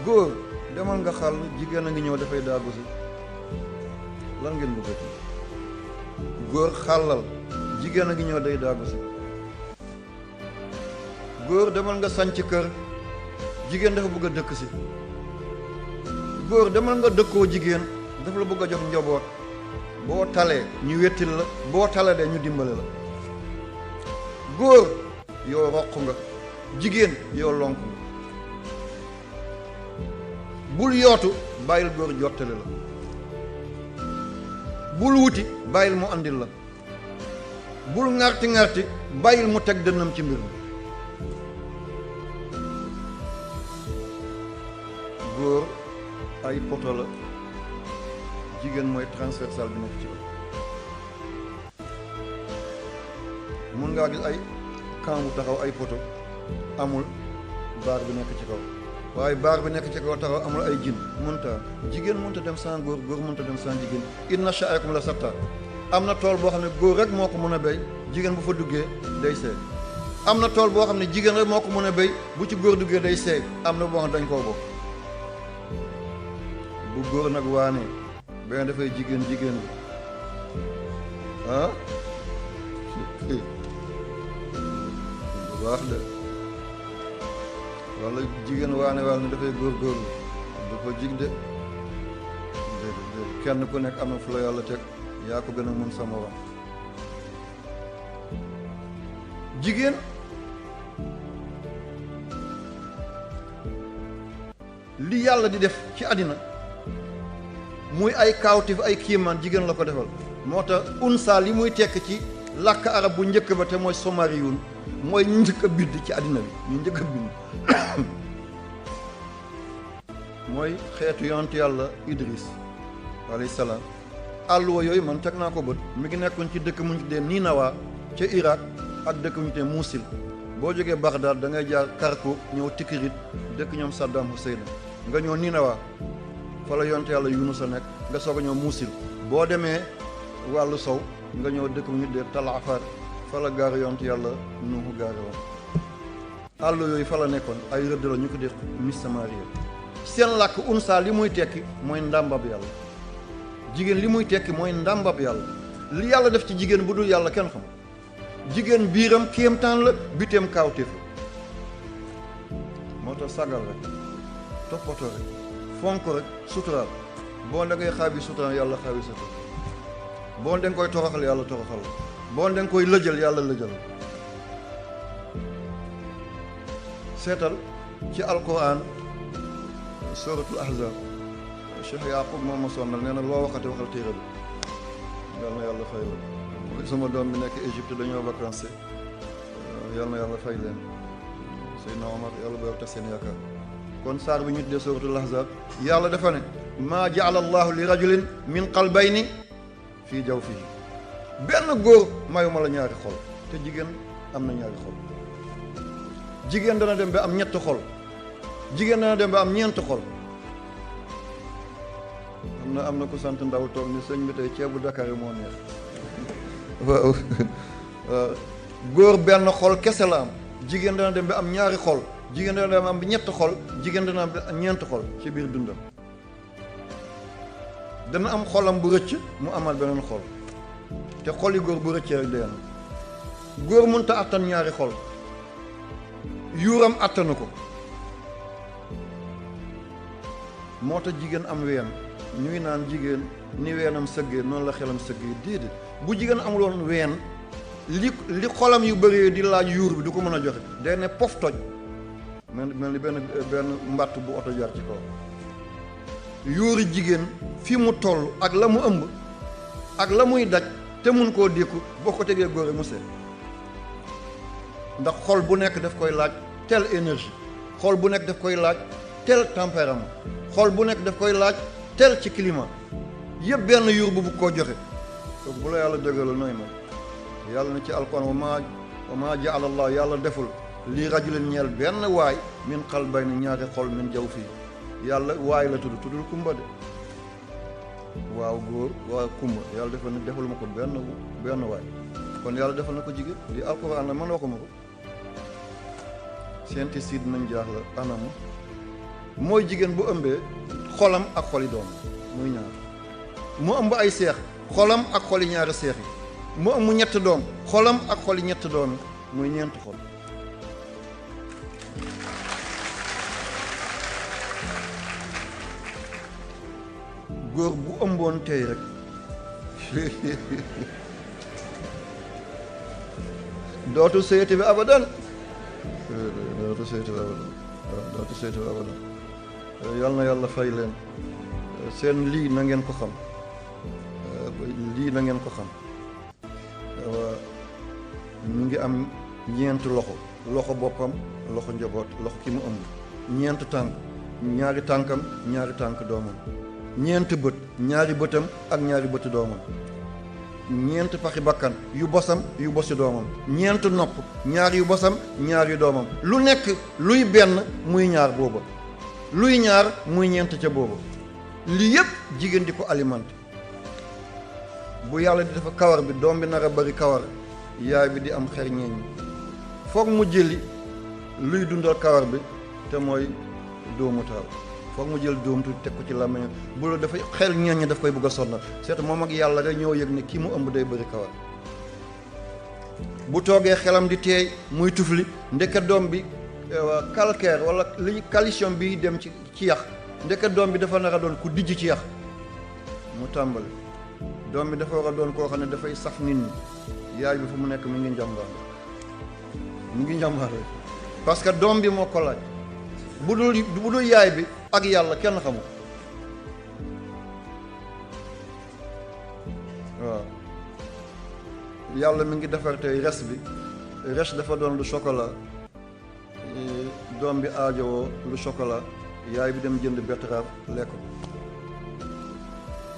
góor demal nga xàll jigéen a ngi ñëw dafay daagu si lan ngeen bëggati góor xàllal jigéen a ngi ñëw day daagu si góor demal nga sanc kër jigéen dafa bëgg a dëkk si góor demal nga dëkkoo jigéen dafa la bëgg a jox njaboot boo talee ñu wettil la boo tale de ñu dimbale la góor yow roq nga jigéen yow lonk nga bul yootu bàyyil góor jottali la bul wuti bàyyil mu andil la bul ŋarti ŋarti bàyyil mu teg dënnam ci mbir mi góor ay poto la jigéen mooy transversal bi nekk ci kaw mun ngaa gis ay camp bu taxaw ay poto amul baar bi nekk ci kaw waaye baar bi nekk ci kaw taxaw amul ay jin mënta jigéen mënta dem sans góor góor mënta dem sans jigéen inna sha'akum la satta am na tool boo xam ne góor rek moo ko mën a béy jigéen bu fa duggee day seey am na tool boo xam ne jigéen rek moo ko mën a béy bu ci góor duggee day seey am na boo xam ne dañ koo bokk bu góor nag waane benn dafay jigéen bi ah bu baax de walla jigéen waane ne dafay góorgóorlu du ko jig de kenn ku nekk am na fu la yàlla teg yaa ko gën a mun sa morom jigéen li yàlla di def ci àddina muy ay kaawtif ay kiimaan jigéen la ko defal moo tax unsa li muy tekk ci làkk arab bu njëkk ba te mooy somariyun mooy ñu njëkk a bind ci àddina bi ñu njëkk a bind mooy xeetu yonent yàlla Idris alayhi salaam àlluwa yooyu man teg naa ko bët mi ngi nekkoon ci dëkk mu ñu tuddee Ninawa ca Irak ak dëkk mu ñu tuddee Muusil boo jógee Bagdad da ngay jaar Karku ñëw Tikrit dëkk ñoom Saddam Hussein nga ñëw Ninawa fa la yonent yàlla Yunus a nekk nga soog a ñëw Muusil boo demee wàllu sow nga ñëw dëkk mu ñu tuddee Tal Afar fa la gaar yonent yàlla Nuuhu gaare woon àll yooyu fa la nekkoon ay rëdd la ñu ko def Miss Samaria seen làkk unsa li muy tekki mooy ndàmbab yàlla jigéen li muy tekki mooy ndàmbab yàlla li yàlla def ci jigéen bu dul yàlla kenn xam jigéen biiram kéemtaan la biteem kaawteef moo tax sagal rek toppatoo rek fonk rek suturaal boo da ngay xaabi suturaal yàlla xaabi sutura boo da nga koy toroxal yàlla toroxal boo da nga koy lëjal yàlla lëjal seetal ci alquran suratul ahzab Cheikh Yaqub moom ma sonnal nee na loo waxati waxal téere bi yal na yàlla fay la mooy sama doom bi nekk Égypte dañoo vacances yal na yàlla fay leen Seydina Omar yàlla booy tax seen yaakaar kon saar bi ñu tuddee suratul ahzab yàlla dafa ne maa jaala allahu li rajulin min qalbayni fii jawfihi benn góor mayuma la ñaari xol te jigéen am na ñaari xol jigéen dana dem ba am ñett xol jigéen dana dem ba am ñeent xol am na ku sant ndaw toog ni sëñ bi tey ceebu Dakar yi moo neex waaw góor benn xol kese la am jigéen dana dem ba am ñaari xol jigéen dana dem am ñett xol jigéen dana am ñeent xol ci biir dundam dana am xolam bu rëcc mu amal beneen xol te xol yi góor bu rëccee rek dee na góor mënta attan ñaari xol yuuram attanu ko moo tax jigéen am ween ñuy naan jigéen ni weenam sëggee noonu la xelam sëggee déedéet bu jigéen amuloon ween li xolam yu bëree di laaj yuur bi du ko mën a joxe day ne pof toj mel ni benn mbàtt bu oto jaar ci kaw yuuri jigéen fi mu toll ak la mu ëmb ak la muy daj te mun koo dékku boo ko tegee góore mu seet ndax xol bu nekk daf koy laaj telle énergie xol bu nekk daf koy laaj tel tempérament xol bu nekk daf koy laaj tel ci climat yëpp benn yuur bu koo joxe donc bu la yàlla dëggalal nooy may yàlla na ci alquran wa maa jaala allah yàlla deful lii rajulin ñeel benn waay min qalbayni ñaari xol min jaw fii yàlla waay la tuddul kumba de waaw góor waaw kumba yàlla defal ma ko benn waay kon yàlla defal na ko jigéen di alquran la man waxuma ko scientifique nañ jaax la anamu mooy jigéen bu ëmbee xolam ak xoli doom muy ñaar, mu ëmb ay seex xolam ak xoli ñaari seex yi, mu ëmb ñett doom xolam ak xoli ñett doom yi muy ñeent xol. góor bu ëmboon tey rek dootu sëyati bi abadan, dootu sëyati bi abadan, dootu sëyati bi abadan. yal na yàlla fay leen, seen lii na ngeen ko xam, lii na ngeen ko xam. mu ngi am ñeent loxo, loxo boppam, loxo njaboot, loxo ki mu ëmb, ñeent tànk, ñaari tànkam, ñaari tànk doomam, ñeent bët, ñaari bëtam ak ñaari bëti doomam, ñeent paxi bakkan yu bosam yu bosi doomam, ñeent nopp, ñaar yu bosam ñaar yu doomam, lu nekk luy benn muy ñaar booba, luy ñaar muy ñeent ca booba. lii yëpp jigéen di ko alimenté. bu yàlla di dafa kawar bi doom bi nar a bari kawar, yaay bi di am xer ñeeñ, foog mu jëli luy dundal kawar bi te mooy doomu taal, foog mu jël doom tuuti teg ko ci làmmiñ, bu la dafay xel ñeeñ daf koy bëgg a sonnal. seet moom ak yàlla rek ñoo yëg ne kii mu ëmb day bëri kawar. bu toogee xelam di teey muy tufli, ndeke doom bi calcaire wala li calcium bi dem ci yax, ndeke doom bi dafa nar a doon ku dijj ci yax. mu tàmbali doom bi dafa war a doon koo xam ne dafay saf nit ñi. yaay bi fu mu nekk mi ngi njàmbaar, mi ngi njàmbaar rek parce que doom bi moo ko laaj. bu dul yaay bi ak yàlla kenn xamul. waaw yàlla mi ngi defar tey res bi, res dafa doon lu chocolat, doom bi aajowoo lu chocolat, yaay bi dem jënd betterave lekk.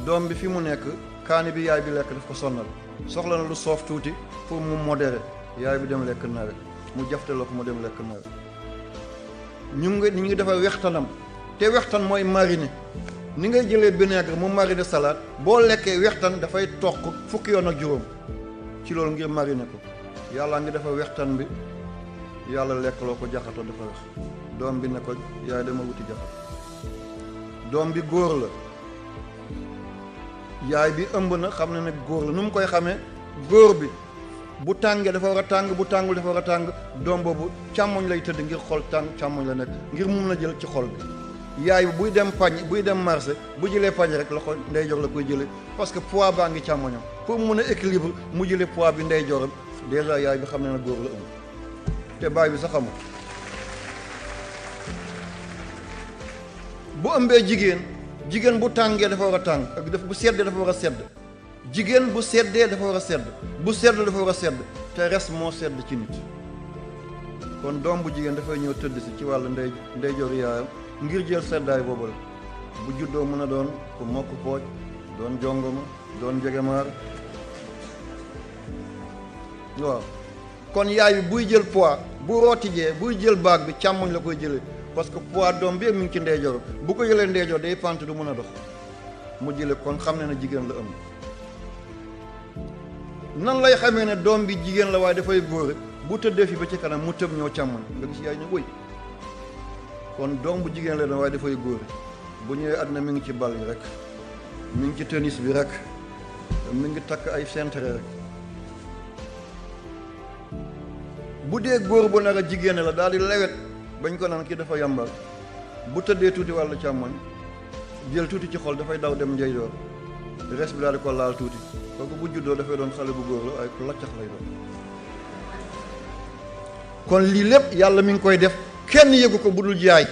doom bi fi mu nekk kaani bi yaay bi lekk daf ko sonnal, soxla na lu soof tuuti pour mu modéré, yaay bi dem lekk nawe, mu jafteloo ko mu dem lekk nawe. ñu ngi defar wextanam, te wextan mooy mariner. ni ngay jëlee vinaigre mu mariner salade, boo lekkee wextan dafay toq fukki yoon ak juróom ci loolu ngir mariner ko. yàlla ngi defar wextan bi, yàlla lekkaloo ko jaxato dafa wex. doom bi ne ko yaay dama wuti jaxato. doom bi góor la, yaay bi ëmb na, xam na ne góor la. nu mu koy xamee? góor bi bu tàngee dafa war a tàng, bu tàngul dafa war a tàng. doom boobu càmmoñ lay tëdd ngir xol tàng càmmoñ la nekk, ngir mun na jël ci xol bi. yaay bi buy dem pañ, buy dem marché, bu jëlee pañ rek loxo ndeyjoor la koy jëlee, parce que poids baa ngi càmmoñam. pour mu mun a équilibre mu jëlee poids bi ndeyjooram. déjà yaay bi xam ne na góor la ëmb, te baay bi sax xamul. bu ëmbee jigéen bu tàngee dafa war a tàng, ak bu seddee dafa war a sedd. jigéen bu seddee dafa war a sedd, bu sedd dafa war a sedd, te res moo sedd ci nit. kon doom bu jigéen dafay ñëw tëdd si ci wàllu ndeyjoor yaayam ngir jël seddaay boobu la. bu juddoo mën a doon ku mokk pooj, doon jongoma, doon njegemaar. waaw kon yaay bi buy jël poids, bu rootijee buy jël baag bi càmmoñ la koy jëlee, parce que poids doom bi mi ngi ci ndeyjoor. bu ko jëlee ndeyjoor day pant, du mën a dox. mu jële kon xam ne na jigéen la ëmb. nan lay xamee ne doom bi jigéen la waaye dafay góore? bu tëddee fi ba ci kanam mu tëb ñëw càmmoñ, nga gis yaay ñu wëy. kon doom bu jigéen la doon waaye dafay góore. bu ñëwee àddina mi ngi ci bal yi rek, mi ngi ci tennis bi rek, mi ngi takk ay centre rek. bu dee góor bu nar a jigéen la daal di lewet bañ ko naan kii dafa yambal, bu tëddee tuuti wàllu càmmoñ jël tuuti ci xol, dafay daw dem njeyjoor, res bi daal di ko laal tuuti. kooku bu juddoo dafay doon xale bu góor la ay ku laccax lay doon. kon lii lépp yàlla mi ngi koy def, kenn yëgu ko bu dul jaay.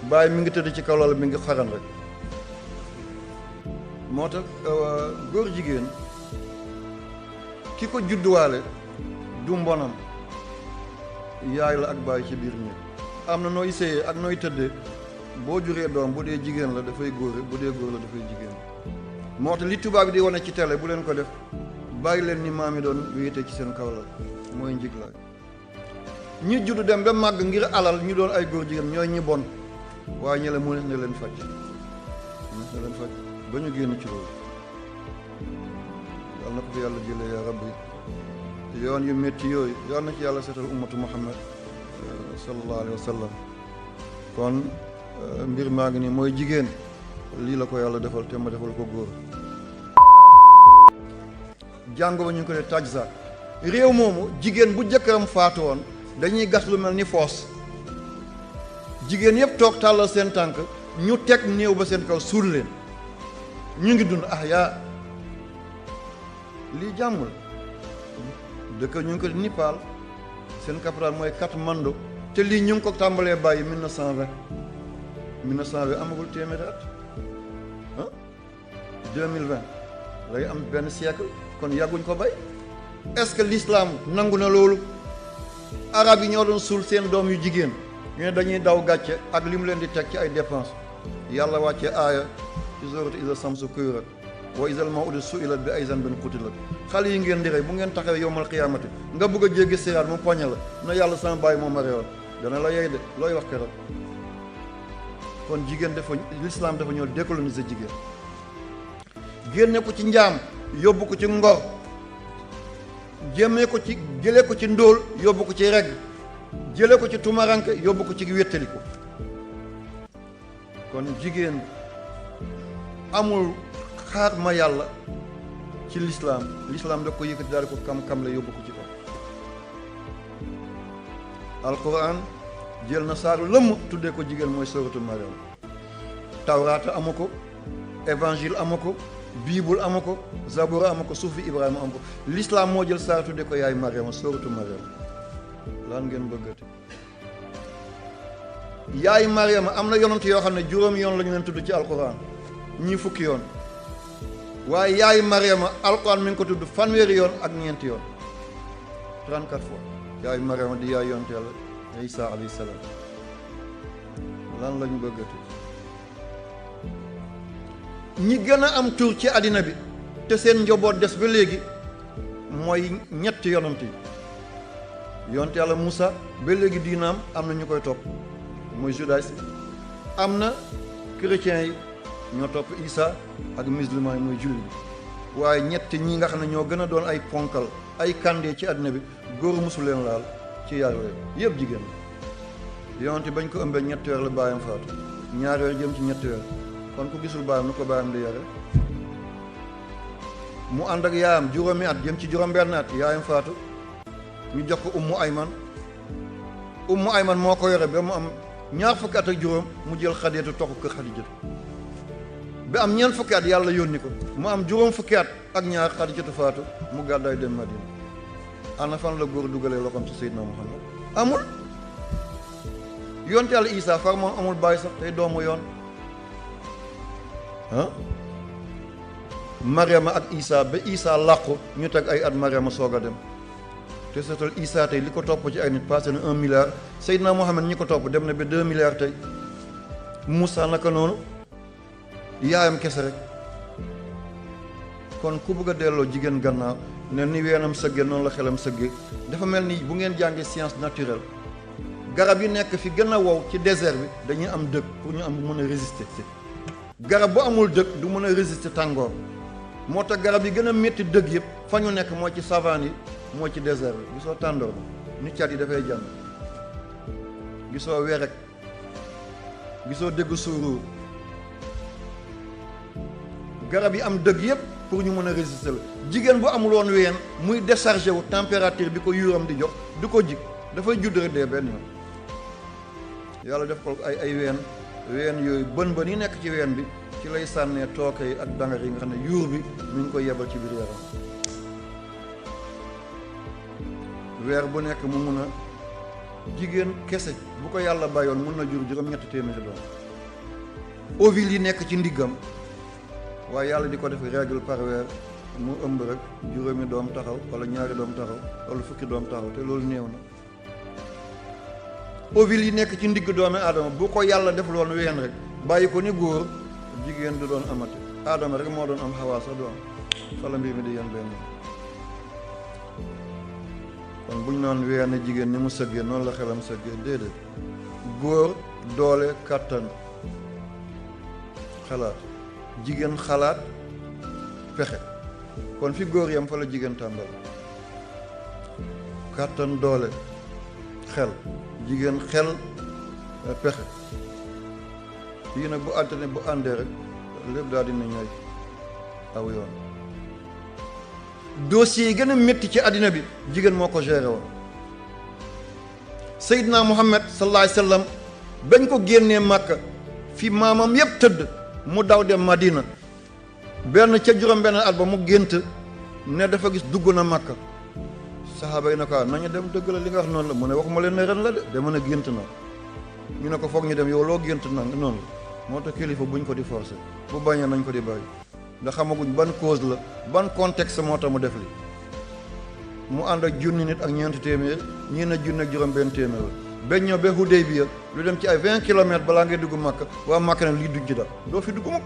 bàyyi mi ngi tëdd ci kaw loolu mi ngi xaran rek. moo tax góor jigéen ki ko judduwaale du mbonam, yaay la ak bàyyi ci biir néeg. am na nooy séyee ak nooy tëddee. boo juree doom bu dee jigéen la dafay góore, bu dee góor la dafay jigéen. moo tax li tubaab bi di wane ci télé bu leen ko def. bàyyi leen ni maam yi doon wéete ci seen kaw la, mooy njiglaay. ñi juddu dem ba màgg ngir alal ñu doon ay góor jigéen ñooy ñi bon, waaye ñi la mu ne leen faj, ne leen faj ba ñu génn ci loolu. yal na ko fi yàlla jëlee yaa rabbi. yoon yu métti yooyu yal na ci yàlla seetal ummatu Muhammad sallallahu alayhi wa sallam. kon mbir maa ngi nii mooy jigéen lii la ko yàlla defal te ma defal ko góor. jàngo ba ñu ngi ko dee tajza réew moomu jigéen bu jëkkëram faatu woon dañuy gas lu mel ni foos jigéen yëpp toog tàllal seen tànk ñu teg néew ba seen kaw suul leen ñu ngi dund yaa lii jàmmul dëkk ñu ngi ko di Népal seen capital mooy Katmandu te lii ñu ngi ko tàmbalee bàyyi 1920 amagul téeméeri at 2020 lay am benn siècle kon yàgguñ ko bay. est-ce que l'islam nangu na loolu arab yi ñoo doon suul seen doom yu jigéen ñu ne dañuy daw gàcce ak li mu leen di teg ci ay dépense yàlla wàcce aaya ci sourate iza samsu kuwirat wa izal maw'udu su'ilat bi ay zanbin qutilat xale yi ngeen di rey bu ngeen taxawee yowmal qiyaamati nga bëgg a jéggi siraat mu poñe la na yàlla sama bàyyi moom ma réewoon dana la yey de looy wax keroog. kon jigéen dafa l'islam dafa ñëw décoloniser jigéen génne ko ci njaam yóbbu ko ci ngor jëmee ko ci jëlee ko ci ndóol yóbbu ko ci regg jëlee ko ci tumaranke yóbbu ko ci wéttali ko. kon jigéen amul xaar ma yàlla ci l'islam da ko yëkkati daal ko kam-kam la yóbbu ko ci ko. alquran jël na saar lëmm tuddee ko jigéen mooy sooratu Mariam. tawraata amu ko, évangile amu ko, bible amu ko, zabura amu ko, suufi Ibrahima amu ko. l'islam moo jël saar tuddee ko yaay Mariam sooratu Mariam. lan ngeen bëggati yaay Mariam am na yonent yoo xam ne juróomi yoon la ñu leen tudd ci alquran ñii fukki yoon waaye yaay Mariam alquran mi ngi ko tudd fanweeri yoon ak ñeenti yoon 34 fois yaay Mariam di yaay yonent yàlla Isa alayhi salaam. lan la ñu bëggati ñi gën a am tur ci àddina bi te seen njaboot des ba léegi mooy ñetti yonent yi yonent yàlla Moussa ba léegi diinaam am na ñu koy topp mooy judaïsme am na chrétiens yi ñoo topp Isa ak musulman yi mooy julli bi waaye ñetti ñi nga xam ne ñoo gën a doon ay ponkal ay kàndee ci àddina bi góor musu leen laal ci yaay yëpp jigéen la yonent bañ ko ëmbee ñetti weer la baayam faatu ñaari weer jëm ci ñetti weer kon ku gisul baayam nu ko baayam di yare mu ànd ak yaayam juróomi at jëm ci juróom-benn at yaayam faatu ñu jox ko ummu ayman moo ko yore ba mu am ñaar fukki at ak juróom mu jël xadeetu toxu kër xadijatu ba am ñeent fukki at yàlla yónni ko mu am juróom fukki at ak ñaar xadijatu faatu mu gàddaay dem Madina. ana fan la góor dugalee loxoom ci Seydina Muhammad amul. yonte yàlla Isa far moom amul bàyyi sax tey doomu yoon Mariama ak Isa ba Isa làqu ñu teg ay at Mariama soog a dem te seetal Isa tey li ko topp ci ay nit passé na 1 milliard Seydina Muhammad ñi ko topp dem na ba 2 milliards tey Moussa naka noonu yaayam kese rek. kon ku bëgg a delloo jigéen gannaaw ne ni weenam sëgge noonu la xelam sëgge dafa mel ni bu ngeen jàngee science naturelle garab yi nekk fi gën a wow ci désert bi dañuy am dëkk pour ñu am mën a résister garab bu amul dëkk du mën a résister tàngoor moo tax garab yi gën a métti dëkk yëpp fa ñu nekk moo ci savane yi moo ci désert bi gisoo tàndoor bi ni cat yi dafay jàmm gisoo werek gisoo dégg suuruur garab yi am dëgg yëpp pour ñu mën a résister la jigéen bu amul woon ween muy déchargé wu température bi ko yuuram di jox du ko jig dafay judd rek dee benn yoon yàlla def ko ay ween yooyu bën yi nekk ci ween bi ci lay sànnee tooke yi ak dangar yi nga xam ne yuur bi mi ngi koy yebal ci biir yaram weer bu nekk mu mun a jigéen kese bu ko yàlla bàyyoon mun na jur juróom-ñetti téeméeri doom ovules yi nekk ci ndiggam waaye yàlla di ko def règle par weer mu ëmb rek juróomi doom taxaw wala ñaari doom taxaw wala fukki doom taxaw te loolu néew na ovules yi nekk ci ndigg doomi aadama bu ko yàlla def loon ween rek bàyyi ko ni góor jigéen du doon amati aadama rek moo doon am xawaa sax du am fala mbir mi di yen benn kon buñ naan ween jigéen ni mu sëggee noonu la xelam sëggee déedéet góor doole kàttan xalaat jigéen xalaat pexe kon fi góor yam fa la jigéen tàmbal kàttan doole xel jigéen xel pexe yii nag bu altine bu àndee rek lépp daal dina ñooy aw yoon. dossier yi gën a métti ci àddina bi jigéen moo ko géré woon. Seydina Muhammad sallallahu alayhi wa sallam bañ ko génnee Makka fi maamam yépp tëdd mu daw dem Madina benn ca juróom benn at ba mu gént ne dafa gis dugg na Makka saxaaba yi na ko nañu dem dëgg la li nga wax noonu la mu ne waxuma leen ne ren la de dama ne gént na ñu ne ko foog ñu dem yow loo gént na noonu la moo tax kilifa buñ ko di forcer bu bañee nañ ko di bàyyi ndax xamaguñ ban cause la ban contexte moo tax mu def li mu ànd ak junni nit ak ñeenti téeméer ñii na junni ak juróom benn téeméer la bañ ñëw ba Hudaybiya lu dem ci ay 20 kilomètres balaa ngay dugg Makka waa Makka ne lii duñ ci dal doo fi dugg mukk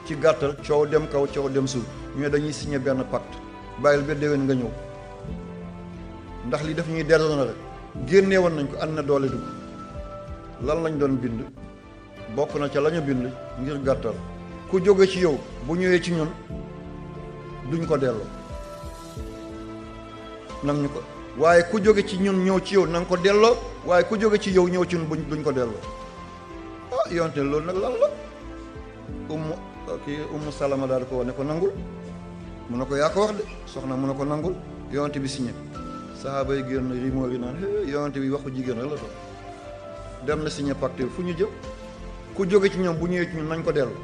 ci gàttal coow dem kaw coow dem suuf ñu dañuy signé benn pacte bàyyil ba déwén nga ñëw ndax li daf ñuy déranger rek génnee woon nañ ko ànd na doole dugg lan lañ doon bind bokk na ca la ñu bind ngir gàttal ku jóge ci yow bu ñëwee ci ñun duñ ko delloo nag ñu ko waaye ku jóge ci ñun ñëw ci yow na nga ko delloo waaye ku jóge ci yow ñëw ci ñun duñ ko delloo ah yonte loolu nag lan la ummu salama daal ko wax ne ko nangul mu ne ko yaa ko wax de soxna mu ne ko nangul yonte bi signé sahaaba yi génn rimoor yi naan yonte bi waxu jigéen rek la ko dem na signé pacte fu ñu jëm ku jóge ci ñoom bu ñëwee ci ñun nañ ko delloo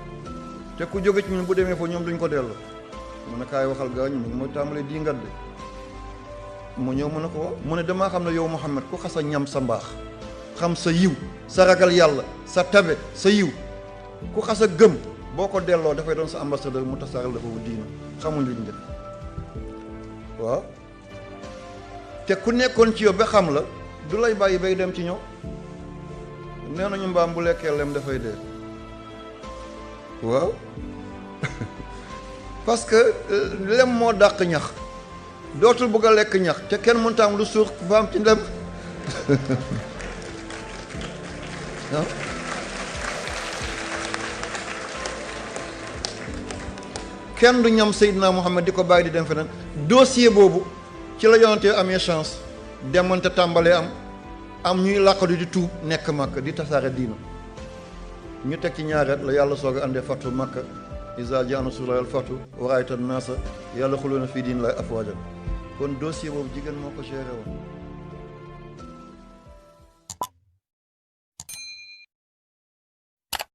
te ku jóge ci ñun bu demee foofu ñoom duñ ko delloo mu ne kaay waxal gaañu mu mooy tàmbalee di ngat de mu ñëw mu ne ko mu ne damaa xam ne yow Muhammad ku xas a ñam sa mbaax xam sa yiw sa ragal yàlla sa tabe sa yiw ku xas a gëm boo ko delloo dafay doon sa ambassadeur mu tasaaral dafa wu diina xamuñ liñ def waaw te ku nekkoon ci yow ba xam la du lay bàyyi bay dem ci ñëw nee nañu mbaam bu lekkee lem dafay dee waaw parce que lem moo dàq ñax dootul bëgg a lekk ñax te kenn mënta am lu suur ku fa am ci ndem waaw kenn du ñam Seydina Muhammad di ko bàyyi di dem feneen dossier boobu ci la yonante amee chance demante tàmbalee am ñuy làqatu di tuub nekk Makka di tasaare diina ñu teg ci ñaareet la yàlla soog a àndee fatu Makka iza jaa nasrullaahi wal fathu wa ra'ayta an-naasa yadkhuluuna fii diinillaahi afwaajan kon dossier boobu jigéen moo ko géré woon